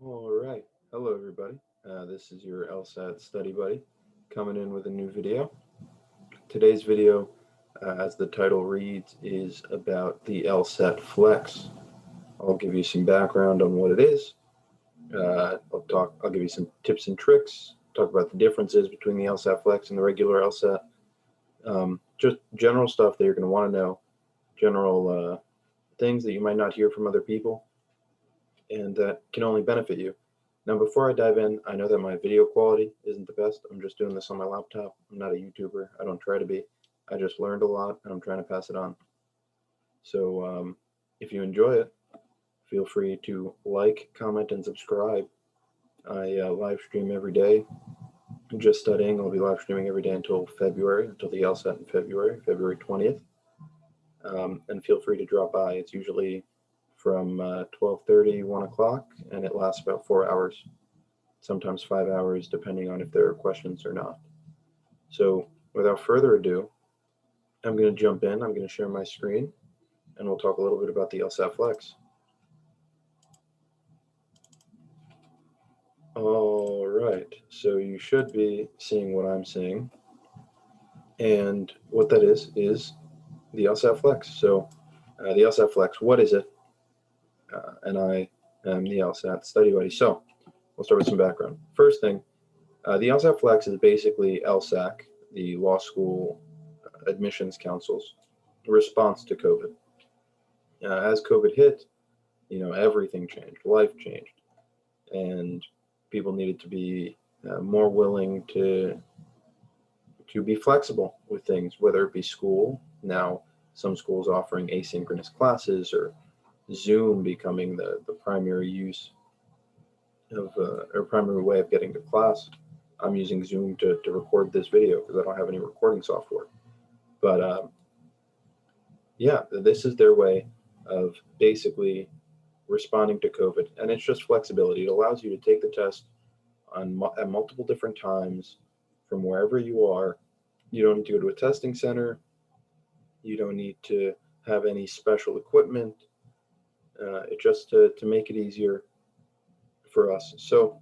All right. Hello, everybody. This is your LSAT study buddy coming in with a new video. Today's video, as the title reads, is about the LSAT-Flex. I'll give you some background on what it is. I'll give you some tips and tricks, talk about the differences between the LSAT-Flex and the regular LSAT. Just general stuff that you're going to want to know, general things that you might not hear from other people, and that can only benefit you. Now, before I dive in, I know that my video quality isn't the best. I'm just doing this on my laptop. I'm not a YouTuber. I don't try to be. I just learned a lot, and I'm trying to pass it on. So if you enjoy it, feel free to like, comment, and subscribe. I live stream every day. I'm just studying. I'll be live streaming every day until February, until the LSAT in February, February 20th. And feel free to drop by. It's usually from 12:30, 1 o'clock, and it lasts about 4 hours, sometimes 5 hours, depending on if there are questions or not. So without further ado, I'm going to jump in. I'm going to share my screen, and we'll talk a little bit about the LSAT-Flex. All right, so you should be seeing what I'm seeing, and what that is the LSAT-Flex. So the LSAT-Flex, what is it? And I am the LSAT study buddy. So we'll start with some background. First thing, the LSAT-Flex is basically LSAC, the Law School Admissions Council's response to COVID. As COVID hit, everything changed, life changed, and people needed to be more willing to be flexible with things, whether it be school. Now, some schools offering asynchronous classes, or Zoom becoming the primary use of or primary way of getting to class. I'm using Zoom to record this video because I don't have any recording software. But yeah, this is their way of basically responding to COVID, and it's just flexibility. It allows you to take the test at multiple different times from wherever you are. You don't need to go to a testing center. You don't need to have any special equipment. It just to make it easier for us. So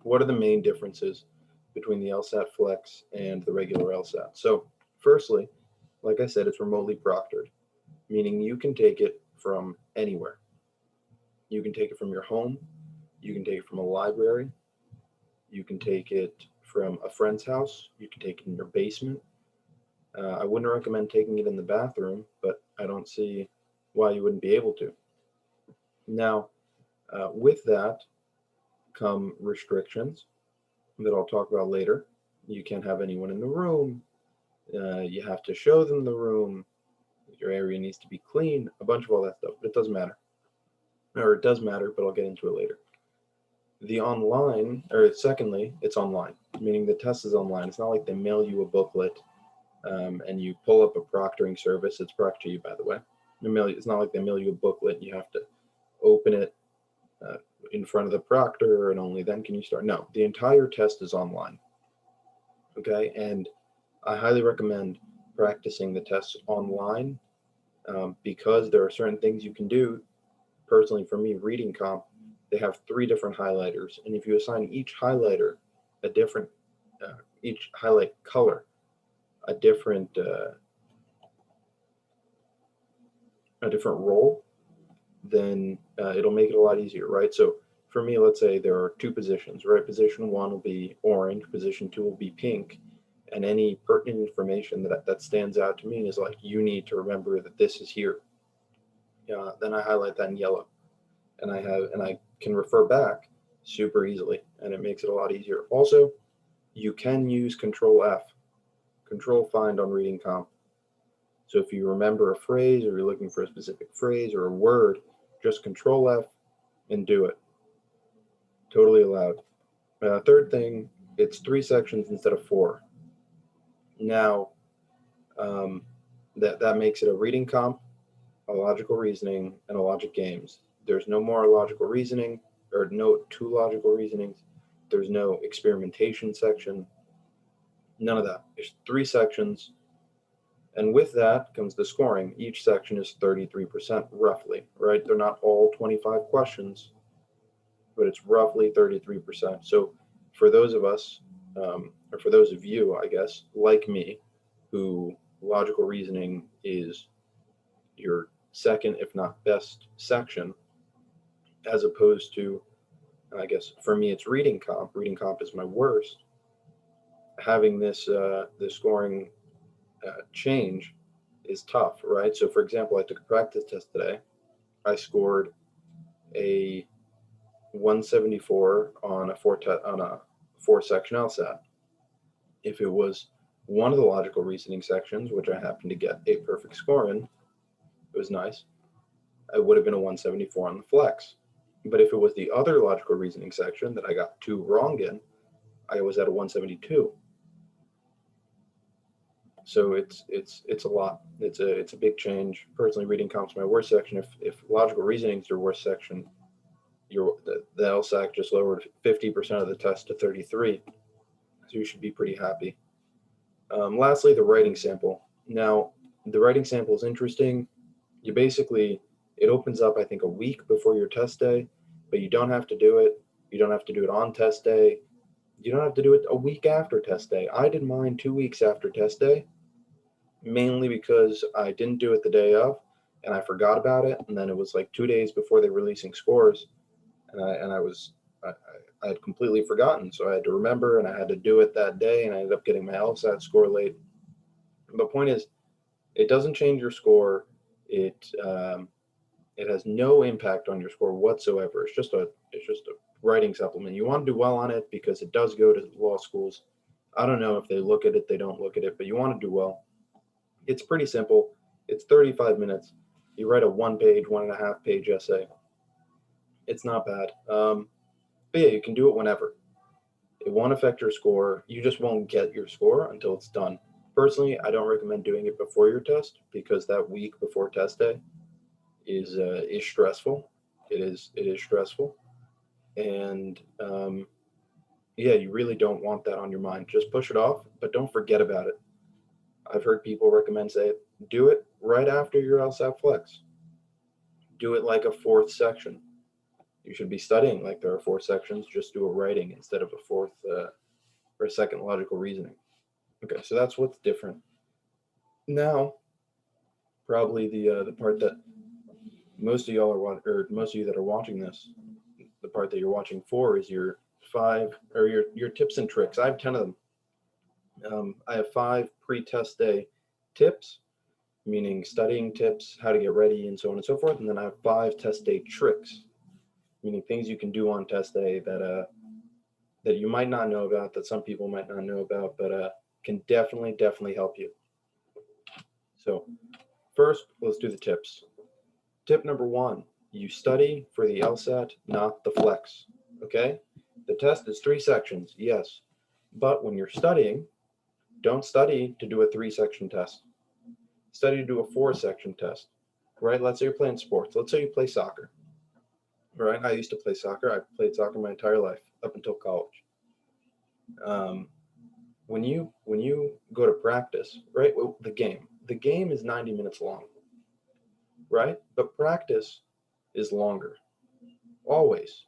what are the main differences between the LSAT-Flex and the regular LSAT? So firstly, like I said, it's remotely proctored, meaning you can take it from anywhere. You can take it from your home. You can take it from a library. You can take it from a friend's house. You can take it in your basement. I wouldn't recommend taking it in the bathroom, but I don't see why you wouldn't be able to. Now, with that come restrictions that I'll talk about later. You can't have anyone in the room. You have to show them the room. Your area needs to be clean, a bunch of all that stuff, but it doesn't matter. Or it does matter, but I'll get into it later. The online, or secondly, it's online, meaning the test is online. It's not like they mail you a booklet and you pull up a proctoring service. It's brought to you, by the way. It's not like they mail you a booklet and you have to open it in front of the proctor and only then can you start. No, the entire test is online. Okay, and I highly recommend practicing the tests online because there are certain things you can do. Personally, for me, reading comp, they have 3 different highlighters, and if you assign each highlighter a different, each highlight color a different role, then it'll make it a lot easier, right? So for me, let's say there are 2 positions, right? Position 1 will be orange, position 2 will be pink, and any pertinent information that stands out to me is like, you need to remember that this is here. Then I highlight that in yellow, and I can refer back super easily, and it makes it a lot easier. Also, you can use Control F, Control Find on reading comp. So if you remember a phrase, or you're looking for a specific phrase or a word, just Control F and do it. Totally allowed. Third thing, it's 3 sections instead of 4. Now, that makes it a reading comp, a logical reasoning, and a logic games. There's no more logical reasoning, or no 2 logical reasonings. There's no experimentation section. None of that. There's 3 sections. And with that comes the scoring. Each section is 33% roughly, right? They're not all 25 questions. but it's roughly 33%. So for those of us, or for those of you, I guess, like me, who logical reasoning is your second, if not best, section, as opposed to, I guess, for me, it's reading comp. Reading comp is my worst. Having this scoring change is tough, right? So, for example, I took a practice test today. I scored a 174 on a four section LSAT. If it was one of the logical reasoning sections, which I happened to get a perfect score in, it was nice. It would have been a 174 on the flex. But if it was the other logical reasoning section that I got two wrong in, I was at a 172. So it's a lot. It's a big change. Personally, reading comp's my worst section. If logical reasoning is your worst section, the LSAC just lowered 50% of the test to 33. So you should be pretty happy. Lastly, the writing sample. Now, the writing sample is interesting. It opens up, I think, a week before your test day, but you don't have to do it. You don't have to do it on test day. You don't have to do it a week after test day. I did mine 2 weeks after test day, mainly because I didn't do it the day of, and I forgot about it. And then it was like 2 days before they were releasing scores, and I had completely forgotten. So I had to remember, and I had to do it that day, and I ended up getting my LSAT score late. The point is, it doesn't change your score. It has no impact on your score whatsoever. It's just a writing supplement. You want to do well on it because it does go to law schools. I don't know if they look at it, they don't look at it, but you want to do well. It's pretty simple. It's 35 minutes. You write a 1-page, 1.5-page essay. It's not bad. But yeah, you can do it whenever. It won't affect your score. You just won't get your score until it's done. Personally, I don't recommend doing it before your test because that week before test day is stressful. It is stressful, and yeah, you really don't want that on your mind. Just push it off, but don't forget about it. I've heard people recommend say do it right after your LSAT-Flex. Do it like a fourth section. You should be studying like there are four sections. Just do a writing instead of a fourth or a second logical reasoning. Okay, so that's what's different. Now, probably the part that most of y'all are or most of you that are watching this, the part that you're watching for is your your tips and tricks. I have 10 of them. I have 5 pre-test day tips, meaning studying tips, how to get ready, and so on and so forth. And then I have 5 test day tricks, meaning things you can do on test day that you might not know about, that some people might not know about, but can definitely help you. So first, let's do the tips. Tip number 1, you study for the LSAT, not the flex. Okay? The test is 3 sections, yes. But when you're studying, don't study to do a 3-section test. Study to do a 4-section test. Right? Let's say you're playing sports. Let's say you play soccer. Right? I used to play soccer. I played soccer my entire life up until college. When you go to practice, right? The game is 90 minutes long. Right? But practice is longer. Always.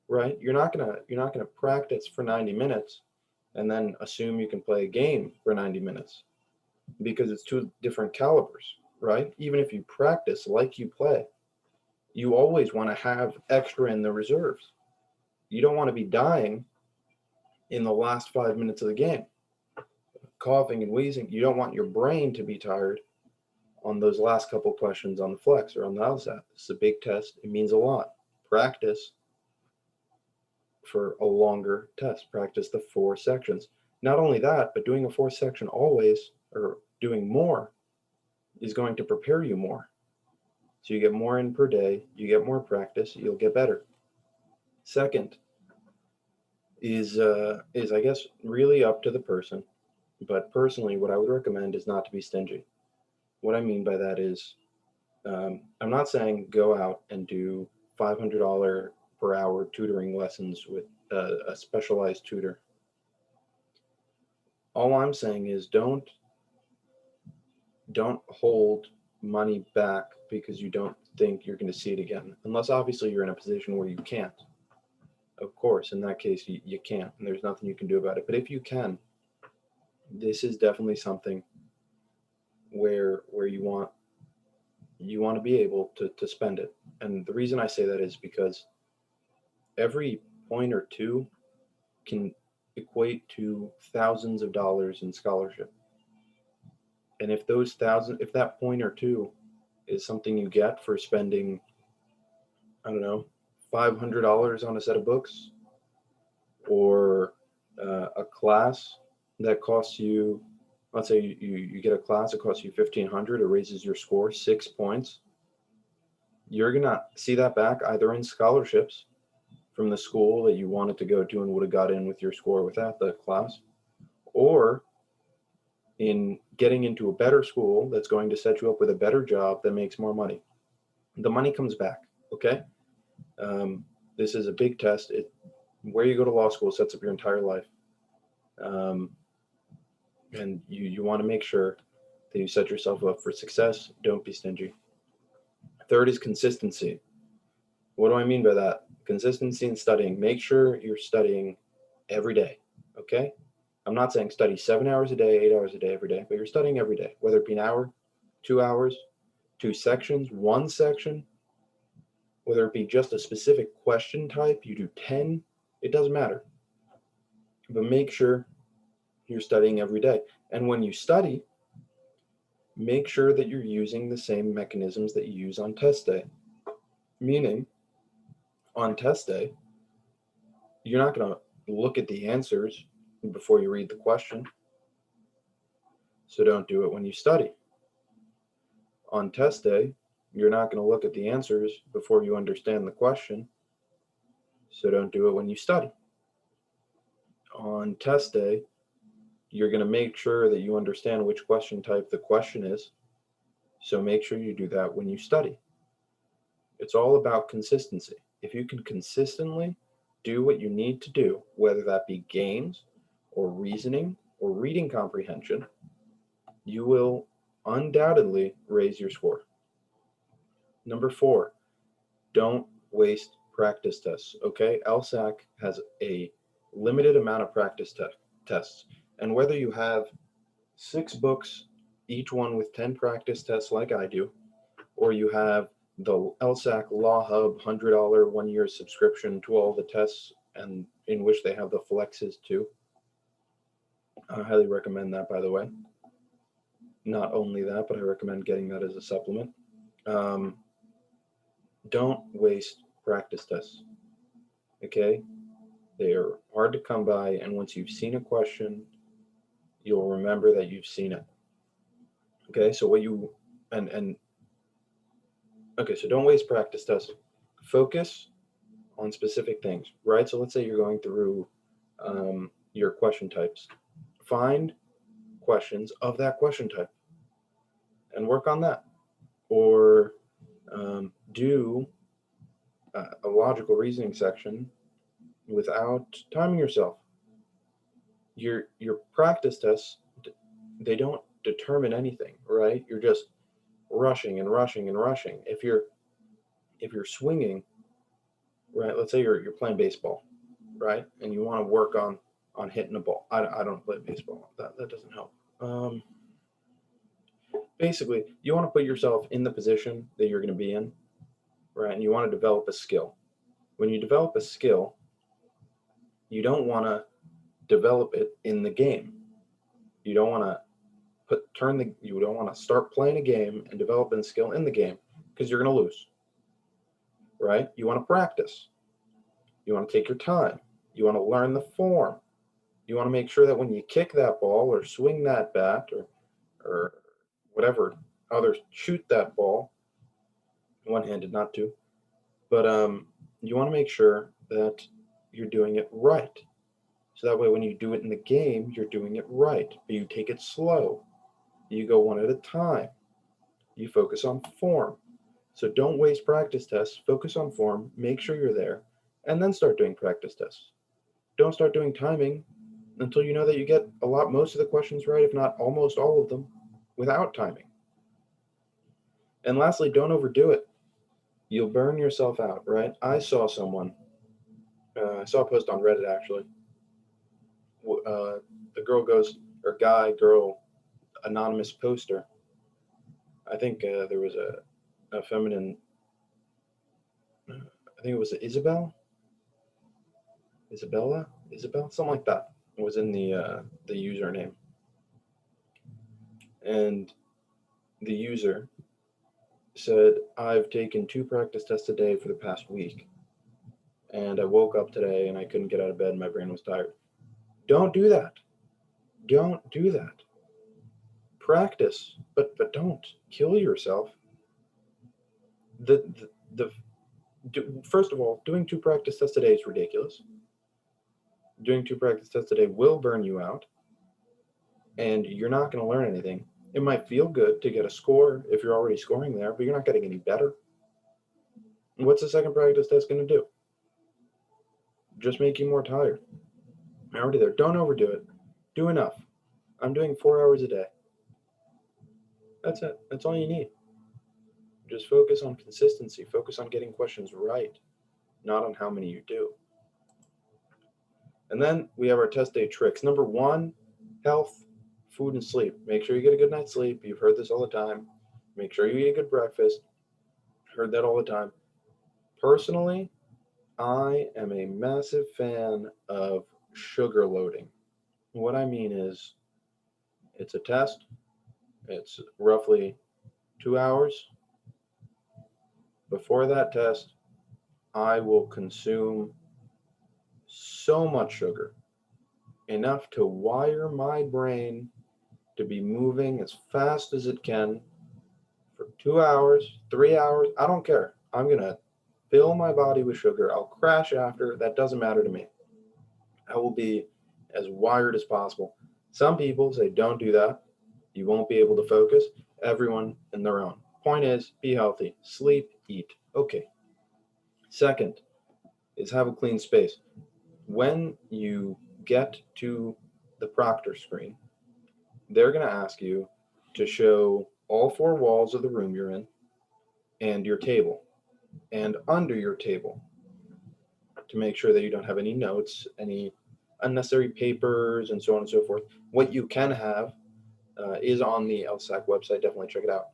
Right? You're not gonna practice for 90 minutes and then assume you can play a game for 90 minutes because it's 2 different calibers, right? Even if you practice like you play, you always want to have extra in the reserves. You don't want to be dying in the last 5 minutes of the game, coughing and wheezing. You don't want your brain to be tired on those last couple questions on the flex or on the LSAT. This is a big test. It means a lot. Practice for a longer test. Practice the 4 sections. Not only that, but doing a 4th section always, or doing more, is going to prepare you more. So you get more in per day, you get more practice, you'll get better. Second is I guess really up to the person, but personally, what I would recommend is not to be stingy. What I mean by that is, I'm not saying go out and do $500 per hour tutoring lessons with a specialized tutor. All I'm saying is don't hold money back because you don't think you're going to see it again, unless obviously you're in a position where you can't. Of course, in that case, you can't, and there's nothing you can do about it. But if you can, this is definitely something where you want to be able to spend it. And the reason I say that is because every point or two can equate to thousands of dollars in scholarship. And if that point or two is something you get for spending, I don't know, $500 on a set of books, or a class that costs you, let's say you get a class that costs you 1,500, it raises your score 6 points. You're gonna see that back either in scholarships from the school that you wanted to go to and would have got in with your score without the class, or in getting into a better school that's going to set you up with a better job that makes more money. The money comes back, okay? This is a big test. Where you go to law school sets up your entire life. Um, and you want to make sure that you set yourself up for success. Don't be stingy. Third is consistency. What do I mean by that? Consistency in studying. Make sure you're studying every day, okay? I'm not saying study 7 hours a day, 8 hours a day, every day, but you're studying every day, whether it be an hour, 2 hours, two sections, one section, whether it be just a specific question type, you do 10, it doesn't matter. But make sure you're studying every day. And when you study, make sure that you're using the same mechanisms that you use on test day. Meaning, on test day, you're not going to look at the answers before you read the question. So don't do it when you study. On test day, you're not going to look at the answers before you understand the question. So don't do it when you study. On test day, you're going to make sure that you understand which question type the question is. So make sure you do that when you study. It's all about consistency. If you can consistently do what you need to do, whether that be games or reasoning or reading comprehension, you will undoubtedly raise your score. Number 4, don't waste practice tests. Okay, LSAC has a limited amount of practice tests. And whether you have 6 books, each one with 10 practice tests like I do, or you have the LSAC Law Hub $100 1-year subscription to all the tests, and in which they have the flexes too. I highly recommend that, by the way. Not only that, but I recommend getting that as a supplement. Don't waste practice tests. Okay? They are hard to come by, and once you've seen a question, you'll remember that you've seen it. Okay, so so don't waste practice tests. Focus on specific things, right? So let's say you're going through your question types. Find questions of that question type and work on that. Or do a logical reasoning section without timing yourself. Your practice tests, they don't determine anything, right? You're just rushing and rushing and rushing. If you're swinging, right? Let's say you're playing baseball, right? And you want to work on hitting a ball. I don't play baseball. That doesn't help. Basically, you want to put yourself in the position that you're going to be in, right? And you want to develop a skill. When you develop a skill, you don't want to develop it in the game. You don't want to you don't want to start playing a game and develop a skill in the game, because you're going to lose, right? You want to practice. You want to take your time. You want to learn the form. You want to make sure that when you kick that ball or swing that bat or whatever, others shoot that ball, one-handed, not two, but you want to make sure that you're doing it right. So that way when you do it in the game, you're doing it right. But you take it slow. You go one at a time. You focus on form. So don't waste practice tests. Focus on form. Make sure you're there. And then start doing practice tests. Don't start doing timing until you know that you get most of the questions right, if not almost all of them, without timing. And lastly, don't overdo it. You'll burn yourself out, right? I saw someone I saw a post on Reddit actually. The girl goes, or guy, girl, anonymous poster. I think there was a feminine. I think it was Isabella, something like that. Was in the username, and the user said, "I've taken 2 practice tests a day for the past week, and I woke up today and I couldn't get out of bed. And my brain was tired." Don't do that. Don't do that. Practice, but don't kill yourself. First of all, doing 2 practice tests a day is ridiculous. Doing 2 practice tests a day will burn you out, and you're not going to learn anything. It might feel good to get a score if you're already scoring there, but you're not getting any better. What's the second practice test going to do? Just make you more tired. I'm already there. Don't overdo it. Do enough. I'm doing 4 hours a day. That's it. That's all you need. Just focus on consistency. Focus on getting questions right, not on how many you do. And then we have our test day tricks. Number 1, health, food, and sleep. Make sure you get a good night's sleep. You've heard this all the time. Make sure you eat a good breakfast. Heard that all the time. Personally, I am a massive fan of sugar loading. What I mean is, it's a test. It's roughly 2 hours. Before that test, I will consume so much sugar, enough to wire my brain to be moving as fast as it can for 2 hours, 3 hours. I don't care. I'm going to fill my body with sugar. I'll crash after. That doesn't matter to me. I will be as wired as possible. Some people say don't do that. You won't be able to focus. Everyone in their own. Point is, be healthy. Sleep, eat. Okay. Second is have a clean space. When you get to the proctor screen, they're going to ask you to show all 4 walls of the room you're in and your table and under your table to make sure that you don't have any notes, any unnecessary papers, and so on and so forth. What you can have is on the LSAC website. Definitely check it out.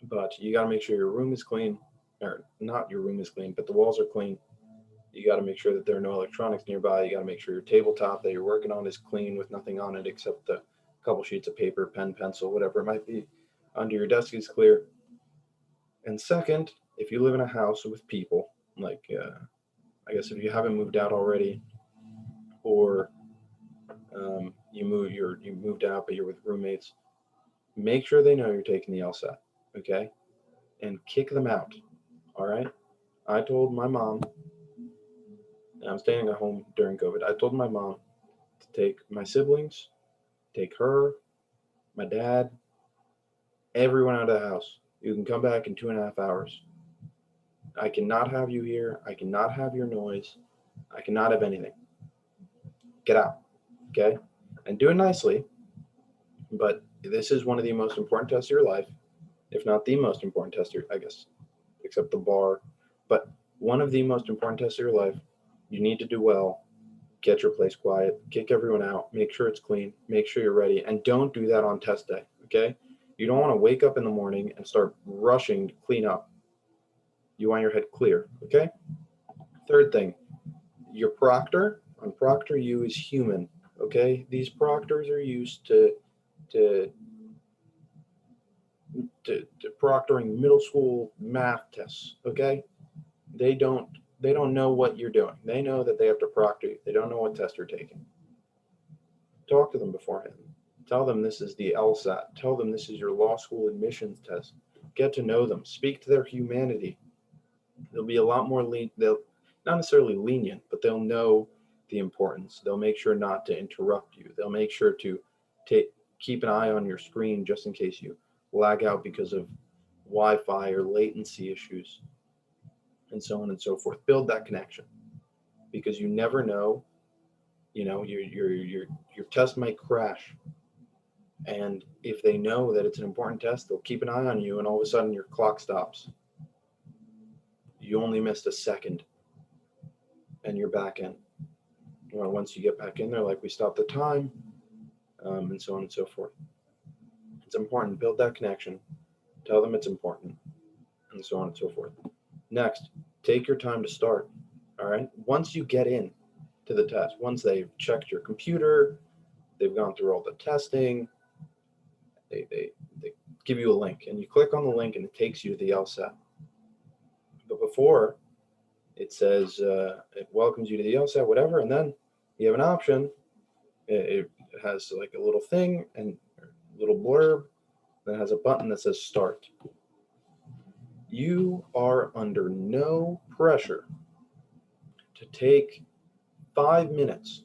But you got to make sure your room is clean, or not your room is clean, but the walls are clean. You got to make sure that there are no electronics nearby. You got to make sure your tabletop that you're working on is clean with nothing on it except a couple sheets of paper, pen, pencil, whatever it might be. Under your desk is clear. And second, if you live in a house with people, like I guess if you haven't moved out already, or you moved out but you're with roommates, make sure they know you're taking the LSAT, okay? And kick them out. All right. I told my mom, and I'm staying at home during COVID. I told my mom to take my siblings, take her, my dad, everyone out of the house. You can come back in 2.5 hours. I cannot have you here. I cannot have your noise. I cannot have anything. Get out. Okay? And do it nicely. But this is one of the most important tests of your life, if not the most important test, I guess, except the bar. But one of the most important tests of your life. You need to do well. Get your place quiet. Kick everyone out. Make sure it's clean. Make sure you're ready. And don't do that on test day. Okay? You don't want to wake up in the morning and start rushing to clean up. You want your head clear. Okay? Third thing, your proctor on Proctor U is human. Okay? These proctors are used to proctoring middle school math tests. Okay? They don't know what you're doing. They know that they have to proctor you. They don't know what test you're taking. Talk to them beforehand. Tell them this is the LSAT. Tell them this is your law school admissions test. Get to know them. Speak to their humanity. They'll be a lot more they'll not necessarily lenient, but they'll know the importance. They'll make sure not to interrupt you. They'll make sure to keep an eye on your screen just in case you lag out because of Wi-Fi or latency issues, and so on and so forth. Build that connection, because you never know. You know, your test might crash, and if they know that it's an important test, they'll keep an eye on you, and all of a sudden your clock stops. You only missed a second, and you're back in. Well, once you get back in there, like we stop the time, and so on and so forth. It's important. Build that connection. Tell them it's important, and so on and so forth. Next, take your time to start. All right. Once you get in to the test, once they've checked your computer, they've gone through all the testing, they give you a link, and you click on the link, and it takes you to the LSAT. But before, it says it welcomes you to the LSAT, whatever, and then you have an option. It has like a little thing and a little blurb that has a button that says start. You are under no pressure to take 5 minutes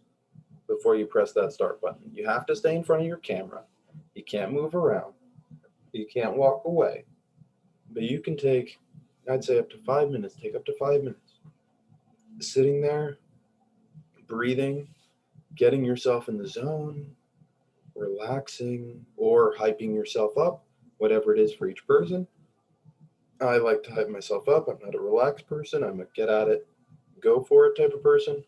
before you press that start button. You have to stay in front of your camera. You can't move around. You can't walk away. But you can take, I'd say up to 5 minutes, take up to 5 minutes. Sitting there, breathing, getting yourself in the zone, relaxing, or hyping yourself up, whatever it is for each person. I like to hype myself up. I'm not a relaxed person. I'm a get at it, go for it type of person.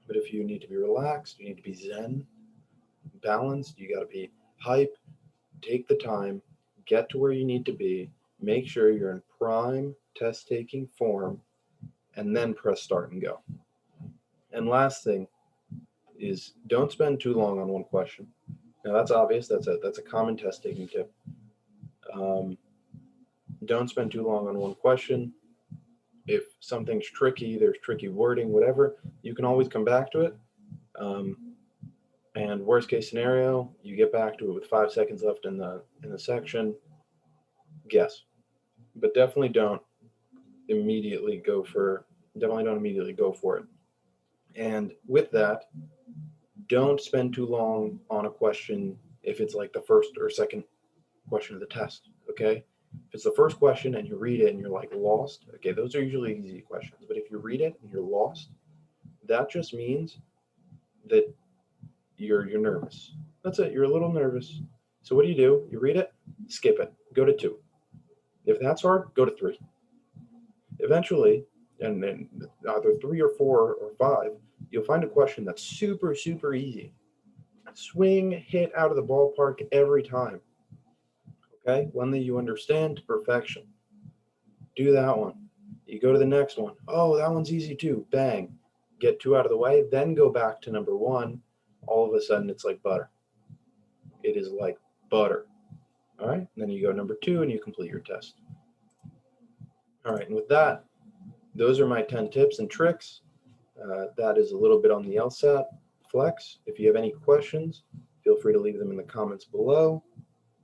But if you need to be relaxed, you need to be zen, balanced, you got to be hype. Take the time, get to where you need to be, make sure you're in prime test taking form, and then press start and go. And last thing is, don't spend too long on one question. Now that's obvious. That's a common test taking tip. Don't spend too long on one question. If something's tricky, there's tricky wording, whatever, you can always come back to it. And worst case scenario, you get back to it with 5 seconds left in the section. Guess, but definitely don't immediately go for it. And with that, don't spend too long on a question if it's like the first or second question of the test. Okay, if it's the first question and you read it and you're like lost, okay, those are usually easy questions. But if you read it and you're lost, that just means that you're nervous. That's it. You're a little nervous. So what do? You read it, skip it, go to 2. If that's hard, go to 3. Eventually, and then either 3 or 4 or 5, you'll find a question that's super, super easy. Swing, hit out of the ballpark every time. Okay? One that you understand to perfection. Do that one. You go to the next one. Oh, that one's easy too. Bang. Get 2 out of the way, then go back to number 1. All of a sudden, it's like butter. It is like butter. All right? And then you go number 2 and you complete your test. All right, and with that, those are my 10 tips and tricks. That is a little bit on the LSAT-Flex. If you have any questions, feel free to leave them in the comments below.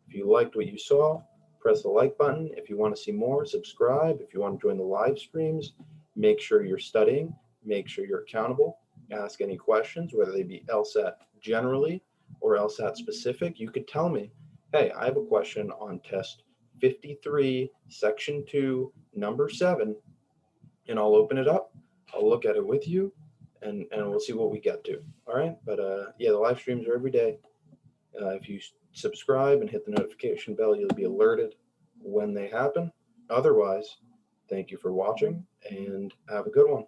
If you liked what you saw, press the like button. If you want to see more, subscribe. If you want to join the live streams, make sure you're studying, make sure you're accountable, ask any questions, whether they be LSAT generally or LSAT specific. You could tell me, hey, I have a question on test 53, section 2, number 7, and I'll open it up. I'll look at it with you, and we'll see what we get to. All right, but yeah, the live streams are every day. If you subscribe and hit the notification bell, you'll be alerted when they happen. Otherwise, thank you for watching, and have a good one.